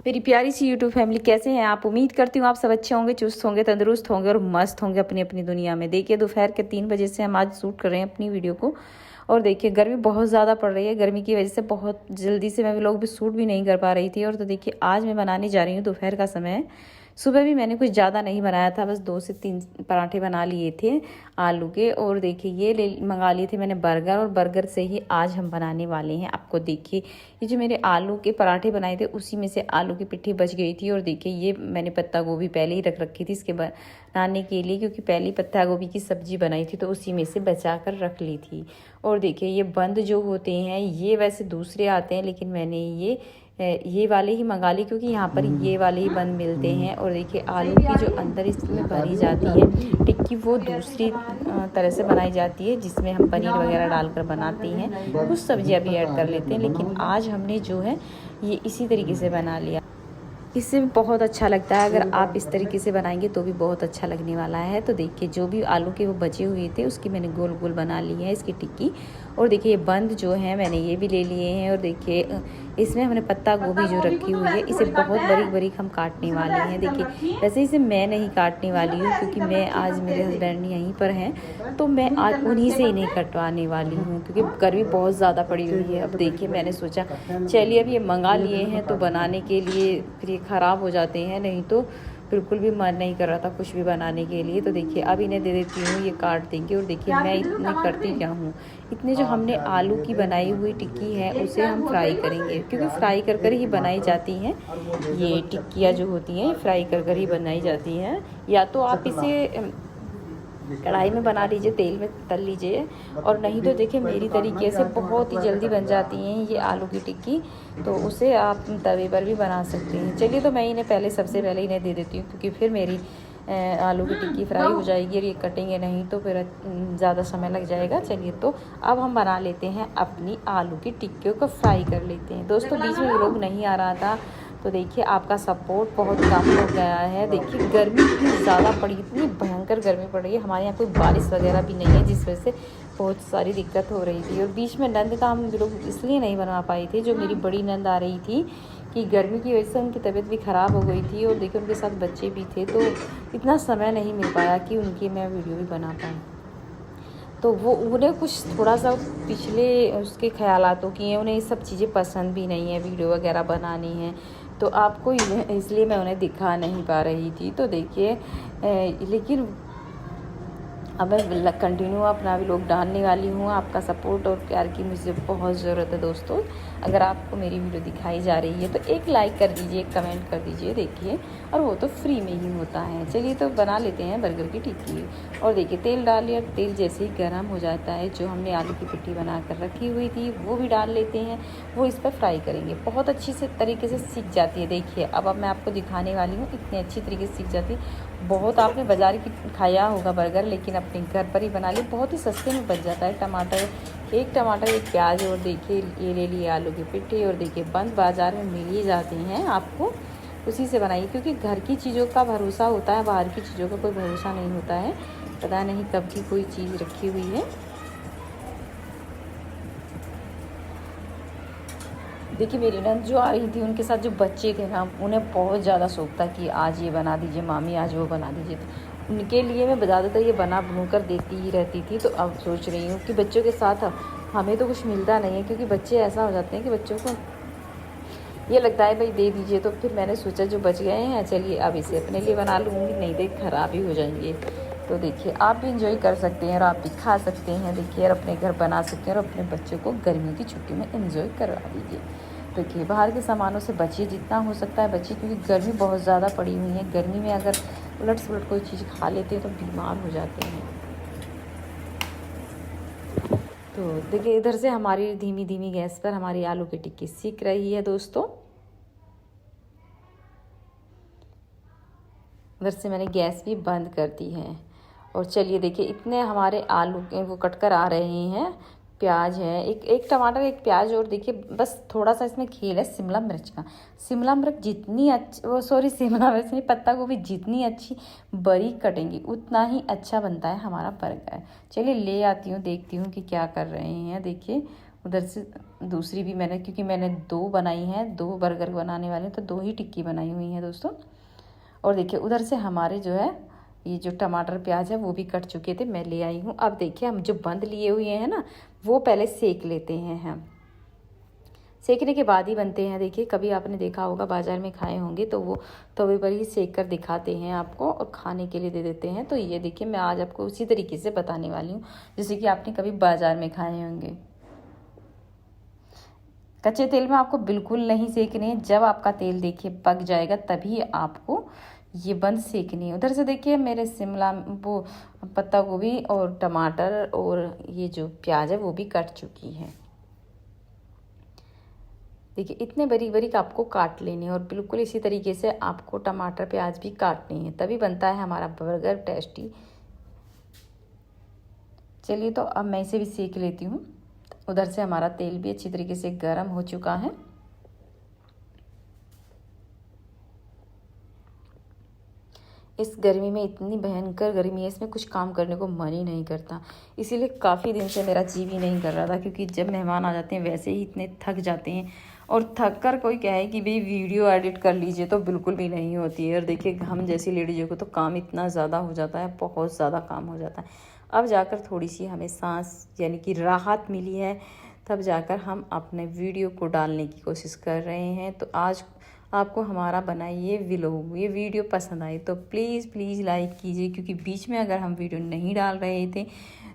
मेरी प्यारी सी YouTube family, कैसे हैं आप? उम्मीद करती हूँ आप सब अच्छे होंगे, चुस्त होंगे, तंदुरुस्त होंगे और मस्त होंगे अपनी अपनी दुनिया में। देखिए दोपहर के 3 बजे से हम आज शूट कर रहे हैं अपनी वीडियो को। और देखिए गर्मी बहुत ज़्यादा पड़ रही है। गर्मी की वजह से बहुत जल्दी से मैं व्लॉग भी शूट भी नहीं कर पा रही थी। और तो देखिए आज मैं बनाने जा रही हूँ, दोपहर का समय है। सुबह भी मैंने कुछ ज़्यादा नहीं बनाया था, बस 2 से 3 पराठे बना लिए थे आलू के। और देखिए ये मंगा लिए थे मैंने बर्गर, और बर्गर से ही आज हम बनाने वाले हैं। आपको देखिए ये जो मेरे आलू के पराठे बनाए थे उसी में से आलू की पिट्ठी बच गई थी। और देखिए ये मैंने पत्ता गोभी पहले ही रख रखी थी इसके बनाने के लिए, क्योंकि पहले पत्ता गोभी की सब्जी बनाई थी तो उसी में से बचा कर रख ली थी। और देखिए ये बंद जो होते हैं ये वैसे दूसरे आते हैं, लेकिन मैंने ये वाले ही मंगा ली क्योंकि यहाँ पर ये वाले ही बंद मिलते हैं। और देखिए आलू की जो अंदर इसमें भरी जाती है टिक्की वो दूसरी तरह से बनाई जाती है, जिसमें हम पनीर वगैरह डालकर बनाते हैं। कुछ सब्जियाँ भी ऐड कर लेते हैं, लेकिन आज हमने जो है ये इसी तरीके से बना लिया। इससे भी बहुत अच्छा लगता है। अगर आप इस तरीके से बनाएंगे तो भी बहुत अच्छा लगने वाला है। तो देखिए जो भी आलू के वो बचे हुए थे उसकी मैंने गोल गोल बना ली है इसकी टिक्की। और देखिए ये बंद जो है मैंने ये भी ले लिए हैं। और देखिए इसमें हमने पत्ता गोभी जो रखी हुई है इसे बहुत बारीक बारीक हम काटने वाले हैं। देखिए वैसे इसे मैं नहीं काटने वाली हूँ, क्योंकि मैं आज मेरे हस्बैंड यहीं पर हैं तो मैं आज उन्हीं से ही नहीं कटवाने वाली हूँ, क्योंकि गर्मी बहुत ज़्यादा पड़ी हुई है। अब देखिए मैंने सोचा चलिए अब ये मंगा लिए हैं तो बनाने के लिए फिर ये ख़राब हो जाते हैं, नहीं तो बिल्कुल भी मन नहीं कर रहा था कुछ भी बनाने के लिए। तो देखिए अब इन्हें दे देती हूँ, ये काट देंगे। और देखिए मैं इतने करती क्या हूँ, इतने जो हमने आलू की बनाई हुई टिक्की है उसे हम फ्राई करेंगे, क्योंकि फ्राई कर कर ही बनाई जाती हैं ये टिक्कियाँ जो होती हैं, फ्राई कर कर ही बनाई जाती हैं। या तो आप इसे कढ़ाई में बना लीजिए, तेल में तल लीजिए, और नहीं तो देखिए मेरी तरीके से बहुत ही जल्दी बन जाती हैं ये आलू की टिक्की, तो उसे आप तवे पर भी बना सकते हैं। चलिए तो मैं इन्हें सबसे पहले इन्हें दे देती हूँ, क्योंकि फिर मेरी आलू की टिक्की फ्राई हो जाएगी और ये कटेंगे नहीं तो फिर ज़्यादा समय लग जाएगा। चलिए तो अब हम बना लेते हैं अपनी आलू की टिक्कियों को फ्राई कर लेते हैं। दोस्तों बीच में व्लॉग नहीं आ रहा था तो देखिए आपका सपोर्ट बहुत कम हो गया है। देखिए गर्मी इतनी ज़्यादा पड़ी, इतनी भयंकर गर्मी पड़ रही है। हमारे यहाँ कोई बारिश वगैरह भी नहीं है, जिस वजह से बहुत सारी दिक्कत हो रही थी। और बीच में नंद का हम लोग इसलिए नहीं बना पाए थे, जो मेरी बड़ी नंद आ रही थी कि गर्मी की वजह से उनकी तबीयत भी ख़राब हो गई थी। और देखिए उनके साथ बच्चे भी थे, तो इतना समय नहीं मिल पाया कि उनकी मैं वीडियो भी बना पाऊँ। तो वो उन्हें कुछ थोड़ा सा पिछले उसके ख़यालातों की हैं, उन्हें ये सब चीज़ें पसंद भी नहीं है, वीडियो वगैरह बनानी है, तो आपको इसलिए मैं उन्हें दिखा नहीं पा रही थी। तो देखिए लेकिन अब मैं कंटिन्यू अपना व्लॉग डालने वाली हूँ। आपका सपोर्ट और प्यार की मुझे बहुत ज़रूरत है दोस्तों। अगर आपको मेरी वीडियो दिखाई जा रही है तो एक लाइक कर दीजिए, एक कमेंट कर दीजिए। देखिए और वो तो फ्री में ही होता है। चलिए तो बना लेते हैं बर्गर की टिक्की। और देखिए तेल डाल लिया, तेल जैसे ही गर्म हो जाता है जो हमने आलू की पिट्ठी बना कर रखी हुई थी वो भी डाल लेते हैं, वो इस पर फ्राई करेंगे। बहुत अच्छी से तरीके से सीख जाती है। देखिए अब मैं आपको दिखाने वाली हूँ, इतनी अच्छी तरीके से सीख जाती है। बहुत आपने बाज़ार की खाया होगा बर्गर, लेकिन अपने घर पर ही बना लिए, बहुत ही सस्ते में बच जाता है। एक टमाटर एक प्याज, और देखिए ये ले लिए आलू की पिट्ठी। और देखिए बंद बाज़ार में मिल ही जाते हैं, आपको उसी से बनाइए, क्योंकि घर की चीज़ों का भरोसा होता है, बाहर की चीज़ों का कोई भरोसा नहीं होता है। पता नहीं कब की कोई चीज़ रखी हुई है। देखिए मेरी नंद जो आ रही थी उनके साथ जो बच्चे थे ना, उन्हें बहुत ज़्यादा शौक था कि आज ये बना दीजिए मामी, आज वो बना दीजिए। तो उनके लिए मैं ज़्यादातर ये बना कर देती ही रहती थी। तो अब सोच रही हूँ कि बच्चों के साथ हमें तो कुछ मिलता नहीं है, क्योंकि बच्चे ऐसा हो जाते हैं कि बच्चों को ये लगता है भाई दे दीजिए। तो फिर मैंने सोचा जो बच गए हैं चलिए अब इसे अपने लिए बना लूँगी, नहीं तो ख़राब ही हो जाएंगे। तो देखिए आप भी इंजॉय कर सकते हैं और आप भी खा सकते हैं। देखिए और अपने घर बना सकते हैं और अपने बच्चों को गर्मियों की छुट्टी में इंजॉय करवा दीजिए। देखिए बाहर के सामानों से बचिए, जितना हो सकता है बचिए, क्योंकि गर्मी बहुत ज़्यादा पड़ी हुई है। गर्मी में अगर उलट सुलट कोई चीज़ खा लेते हैं तो बीमार हो जाते हैं। तो देखिए इधर से हमारी धीमी धीमी गैस पर हमारी आलू की टिक्की सीख रही है दोस्तों। उधर से मैंने गैस भी बंद कर दी है। और चलिए देखिए इतने हमारे आलू के वो कटकर आ रहे हैं। प्याज है, एक टमाटर एक प्याज, और देखिए बस थोड़ा सा इसमें खेल है शिमला मिर्च का। शिमला मिर्च जितनी अच्छी, वो सॉरी शिमला मिर्च नहीं, पत्ता गोभी जितनी अच्छी बारीक कटेंगी उतना ही अच्छा बनता है हमारा बर्गर। चलिए ले आती हूँ, देखती हूँ कि क्या कर रहे हैं। देखिए उधर से दूसरी भी मैंने, क्योंकि मैंने 2 बनाई हैं, 2 बर्गर बनाने वाले हैं तो 2 ही टिक्की बनाई हुई हैं दोस्तों। और देखिए उधर से हमारे जो है ये जो टमाटर प्याज है वो भी कट चुके थे, मैं ले आई हूँ। अब देखिए हम जो बंद लिए हुए हैं ना वो पहले सेक लेते हैं हम। सेकने के बाद ही बनते हैं। देखिए कभी आपने देखा होगा, बाज़ार में खाए होंगे तो वो तवे पर ही सेक कर दिखाते हैं आपको और खाने के लिए दे देते हैं। तो ये देखिए मैं आज आपको उसी तरीके से बताने वाली हूँ जैसे कि आपने कभी बाज़ार में खाए होंगे। कच्चे तेल में आपको बिल्कुल नहीं सेकने हैं। जब आपका तेल देखिए पक जाएगा तभी आपको ये बंद सेकनी है। उधर से देखिए मेरे शिमला वो पत्ता गोभी और टमाटर और ये जो प्याज है वो भी कट चुकी है। देखिए इतने बारीक बारीक आपको काट लेने हैं और बिल्कुल इसी तरीके से आपको टमाटर प्याज भी काटने हैं, तभी बनता है हमारा बर्गर टेस्टी। चलिए तो अब मैं इसे भी सेक लेती हूँ। उधर से हमारा तेल भी अच्छी तरीके से गर्म हो चुका है। इस गर्मी में, इतनी भयंकर गर्मी है, इसमें कुछ काम करने को मन ही नहीं करता। इसीलिए काफ़ी दिन से मेरा जी भी नहीं कर रहा था, क्योंकि जब मेहमान आ जाते हैं वैसे ही इतने थक जाते हैं और थक कर कोई कहे कि भाई वीडियो एडिट कर लीजिए तो बिल्कुल भी नहीं होती है। और देखिए हम जैसी लेडीज़ों को तो काम इतना ज़्यादा हो जाता है, बहुत ज़्यादा काम हो जाता है। अब जाकर थोड़ी सी हमें सांस यानी कि राहत मिली है, तब जाकर हम अपने वीडियो को डालने की कोशिश कर रहे हैं। तो आज आपको हमारा बनाई ये वीडियो पसंद आई तो प्लीज़ लाइक कीजिए, क्योंकि बीच में अगर हम वीडियो नहीं डाल रहे थे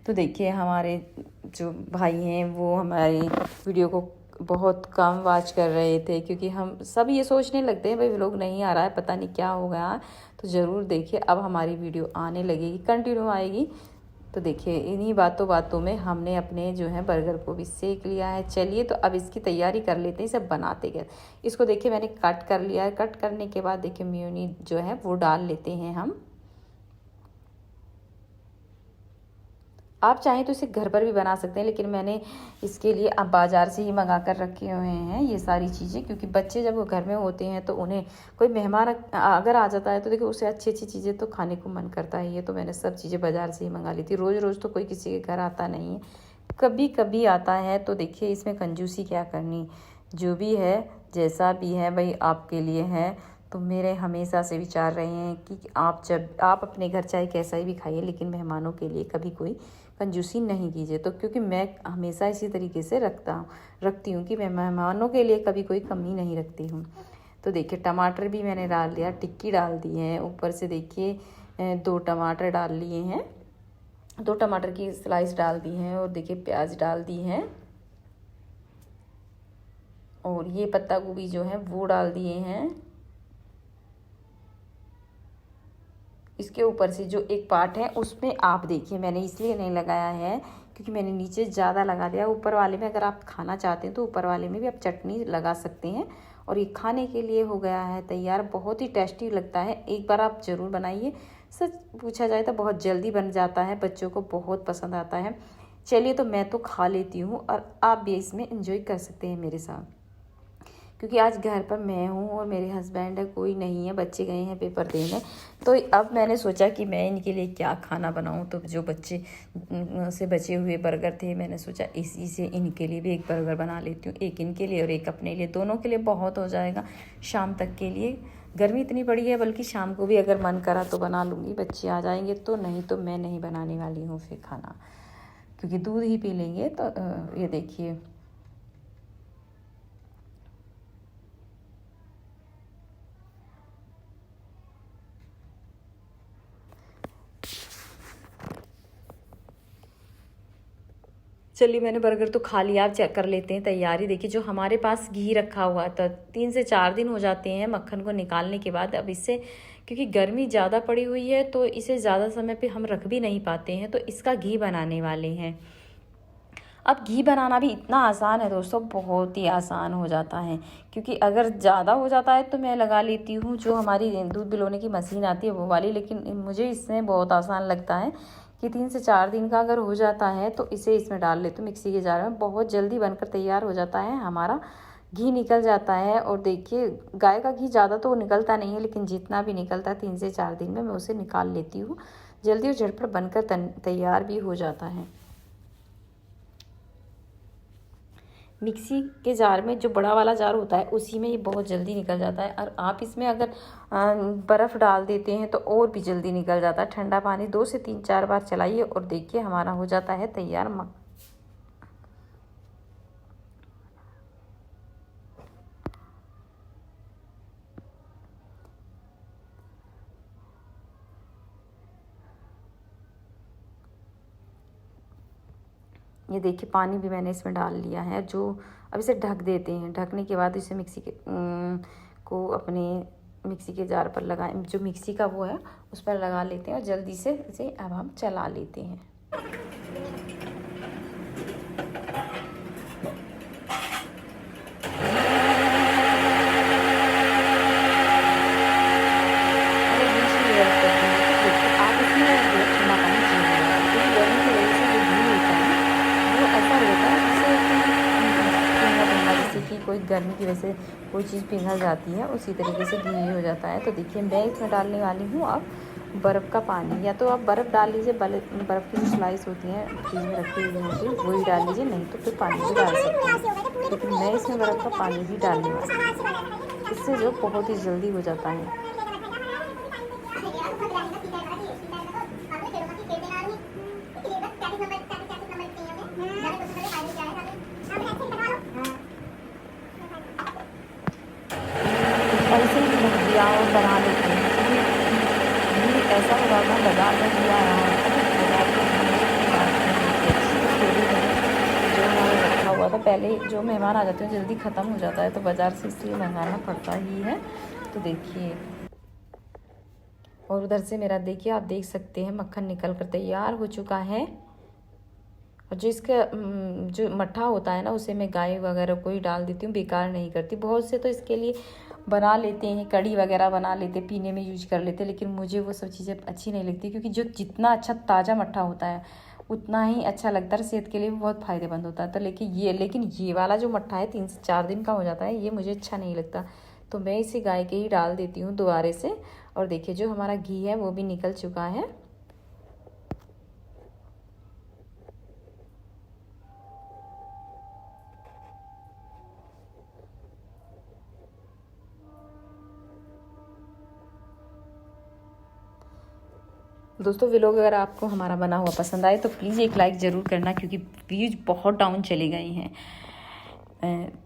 तो देखिए हमारे जो भाई हैं वो हमारे वीडियो को बहुत कम वॉच कर रहे थे, क्योंकि हम सब ये सोचने लगते हैं भाई व्लॉग नहीं आ रहा है, पता नहीं क्या हो गया। तो ज़रूर देखिए अब हमारी वीडियो आने लगेगी, कंटिन्यू आएगी। तो देखिए इन्हीं बातों में हमने अपने जो है बर्गर को भी सेक लिया है। चलिए तो अब इसकी तैयारी कर लेते हैं, इसे बनाते गए। इसको देखिए मैंने कट कर लिया है। कट करने के बाद देखिए मेयोनीज जो है वो डाल लेते हैं हम। आप चाहें तो इसे घर पर भी बना सकते हैं, लेकिन मैंने इसके लिए अब बाज़ार से ही मंगा कर रखे हुए हैं ये सारी चीज़ें, क्योंकि बच्चे जब वो घर में होते हैं तो उन्हें कोई मेहमान अगर आ जाता है तो देखिए उसे अच्छी अच्छी चीज़ें तो खाने को मन करता ही है। तो मैंने सब चीज़ें बाज़ार से ही मंगा ली थी। रोज़ रोज़ तो कोई किसी के घर आता नहीं है, कभी कभी आता है। तो देखिए इसमें कंजूसी क्या करनी, जो भी है जैसा भी है भाई आपके लिए है। तो मेरे हमेशा से विचार रहे हैं कि आप अपने घर चाहे कैसा ही भी खाइए, लेकिन मेहमानों के लिए कभी कोई कंजूसी नहीं कीजिए। तो क्योंकि मैं हमेशा इसी तरीके से रखती हूँ कि मैं मेहमानों के लिए कभी कोई कमी नहीं रखती हूँ। तो देखिए टमाटर भी मैंने डाल दिया, टिक्की डाल दी है, ऊपर से देखिए 2 टमाटर डाल लिए हैं, 2 टमाटर की स्लाइस डाल दी हैं और देखिए प्याज डाल दी हैं और ये पत्ता गोभी जो है वो डाल दिए हैं। इसके ऊपर से जो एक पार्ट है उसमें आप देखिए मैंने इसलिए नहीं लगाया है क्योंकि मैंने नीचे ज़्यादा लगा दिया। ऊपर वाले में अगर आप खाना चाहते हैं तो ऊपर वाले में भी आप चटनी लगा सकते हैं। और ये खाने के लिए हो गया है तैयार, बहुत ही टेस्टी लगता है, एक बार आप ज़रूर बनाइए। सच पूछा जाए तो बहुत जल्दी बन जाता है, बच्चों को बहुत पसंद आता है। चलिए तो मैं तो खा लेती हूँ और आप भी इसमें एंजॉय कर सकते हैं मेरे साथ, क्योंकि आज घर पर मैं हूँ और मेरे हस्बैंड है, कोई नहीं है, बच्चे गए हैं पेपर देने। तो अब मैंने सोचा कि मैं इनके लिए क्या खाना बनाऊँ। तो जो बच्चे से बचे हुए बर्गर थे मैंने सोचा इसी से इनके लिए भी एक बर्गर बना लेती हूँ, एक इनके लिए और एक अपने लिए, दोनों के लिए बहुत हो जाएगा शाम तक के लिए। गर्मी इतनी बड़ी है, बल्कि शाम को भी अगर मन करा तो बना लूँगी, बच्चे आ जाएंगे तो, नहीं तो मैं नहीं बनाने वाली हूँ फिर खाना, क्योंकि दूध ही पी लेंगे। तो ये देखिए चलिए मैंने बर्गर तो खा लिया, आप चेक कर लेते हैं तैयारी। देखिए जो हमारे पास घी रखा हुआ था 3 से 4 दिन हो जाते हैं मक्खन को निकालने के बाद। अब इससे क्योंकि गर्मी ज़्यादा पड़ी हुई है तो इसे ज़्यादा समय पे हम रख भी नहीं पाते हैं, तो इसका घी बनाने वाले हैं। अब घी बनाना भी इतना आसान है दोस्तों, बहुत ही आसान हो जाता है, क्योंकि अगर ज़्यादा हो जाता है तो मैं लगा लेती हूँ जो हमारी दूध बिलोने की मशीन आती है वो वाली, लेकिन मुझे इसमें बहुत आसान लगता है कि 3 से 4 दिन का अगर हो जाता है तो इसे इसमें डाल लेती हूँ मिक्सी के जार में, बहुत जल्दी बनकर तैयार हो जाता है, हमारा घी निकल जाता है। और देखिए गाय का घी ज़्यादा तो निकलता नहीं है, लेकिन जितना भी निकलता है 3 से 4 दिन में मैं उसे निकाल लेती हूँ, जल्दी और झटपट बनकर तैयार भी हो जाता है। मिक्सी के जार में जो बड़ा वाला जार होता है उसी में ये बहुत जल्दी निकल जाता है। और आप इसमें अगर बर्फ़ डाल देते हैं तो और भी जल्दी निकल जाता है। ठंडा पानी 2 से 3-4 बार चलाइए और देखिए हमारा हो जाता है तैयार मक्खन। ये देखिए पानी भी मैंने इसमें डाल लिया है। जो अब इसे ढक देते हैं। ढकने के बाद इसे मिक्सी के को अपने मिक्सी के जार पर लगाएं, जो मिक्सी का वो है उस पर लगा लेते हैं और जल्दी से इसे अब हम चला लेते हैं। कोई गर्मी की वजह से कोई चीज़ पिघल जाती है उसी तरीके से घी हो जाता है। तो देखिए मैं इसमें डालने वाली हूँ अब बर्फ़ का पानी। या तो आप बर्फ़ डाल लीजिए, बर्फ़ की जो स्लाइस होती हैं फ्रिज में रखी हुई होती है वही डाल लीजिए, नहीं तो फिर पानी भी डाल सकते हैं। लेकिन मैं इसमें बर्फ़ का पानी भी डालने वाली हूँ, इससे जो बहुत ही जल्दी हो जाता है। ऐसे ही दिया और बना लेते हैं। ऐसा हो रहा था बाजार में दिया जो हमारा रखा हुआ था। पहले जो मेहमान आ जाते हैं जल्दी ख़त्म हो जाता है तो बाज़ार से इसलिए मंगाना पड़ता ही है। तो देखिए, और उधर से मेरा देखिए आप देख सकते हैं मक्खन निकल कर तैयार हो चुका है। और जो इसका जो मट्ठा होता है ना उसे मैं गाय वगैरह को ही डाल देती हूँ, बेकार नहीं करती। बहुत से तो इसके लिए बना लेते हैं, कड़ी वगैरह बना लेते, पीने में यूज कर लेते, लेकिन मुझे वो सब चीज़ें अच्छी नहीं लगती। क्योंकि जो जितना अच्छा ताज़ा मट्ठा होता है उतना ही अच्छा लगता है, सेहत के लिए भी बहुत फ़ायदेमंद होता है। तो लेकिन ये वाला जो मट्ठा है 3 से 4 दिन का हो जाता है, ये मुझे अच्छा नहीं लगता। तो मैं इसे गाय के ही डाल देती हूँ दोबारा से। और देखिए जो हमारा घी है वो भी निकल चुका है। दोस्तों व्लॉग अगर आपको हमारा बना हुआ पसंद आए तो प्लीज़ एक लाइक ज़रूर करना, क्योंकि व्यूज़ बहुत डाउन चले गए हैं।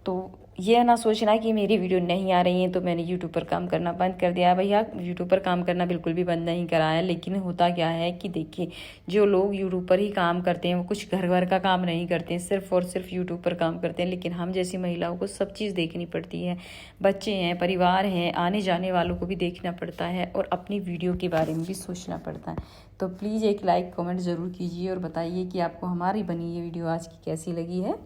तो ये ना सोचना कि मेरी वीडियो नहीं आ रही है तो मैंने यूट्यूब पर काम करना बंद कर दिया। भैया यूट्यूब पर काम करना बिल्कुल भी बंद नहीं करा है। लेकिन होता क्या है कि देखिए जो लोग यूट्यूब पर ही काम करते हैं वो कुछ घर का काम नहीं करते हैं, सिर्फ और सिर्फ यूट्यूब पर काम करते हैं। लेकिन हम जैसी महिलाओं को सब चीज़ देखनी पड़ती है, बच्चे हैं, परिवार हैं, आने जाने वालों को भी देखना पड़ता है और अपनी वीडियो के बारे में भी सोचना पड़ता है। तो प्लीज़ एक लाइक कमेंट ज़रूर कीजिए और बताइए कि आपको हमारी बनी ये वीडियो आज की कैसी लगी है।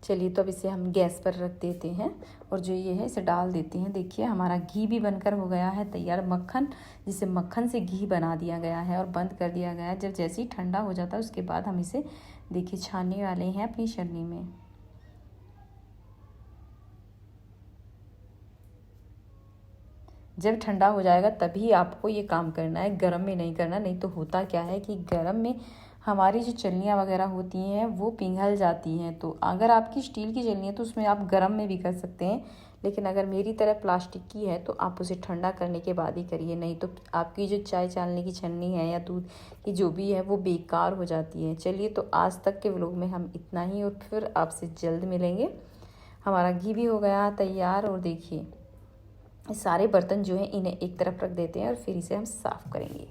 चलिए तो अब इसे हम गैस पर रख देते हैं और जो ये है इसे डाल देते हैं। देखिए हमारा घी भी बनकर हो गया है तैयार। मक्खन, जिसे मक्खन से घी बना दिया गया है और बंद कर दिया गया है। जब जैसे ही ठंडा हो जाता है उसके बाद हम इसे देखिए छानने वाले हैं अपनी छन्नी में। जब ठंडा हो जाएगा तभी आपको ये काम करना है, गर्म में नहीं करना। नहीं तो होता क्या है कि गर्म में हमारी जो चलनियाँ वगैरह होती हैं वो पिघल जाती हैं। तो अगर आपकी स्टील की चलनी है तो उसमें आप गर्म में भी कर सकते हैं, लेकिन अगर मेरी तरह प्लास्टिक की है तो आप उसे ठंडा करने के बाद ही करिए। नहीं तो आपकी जो चाय छानने की छन्नी है या दूध की जो भी है वो बेकार हो जाती है। चलिए तो आज तक के व्लॉग में हम इतना ही और फिर आपसे जल्द मिलेंगे। हमारा घी भी हो गया तैयार और देखिए सारे बर्तन जो हैं इन्हें एक तरफ रख देते हैं और फिर इसे हम साफ़ करेंगे।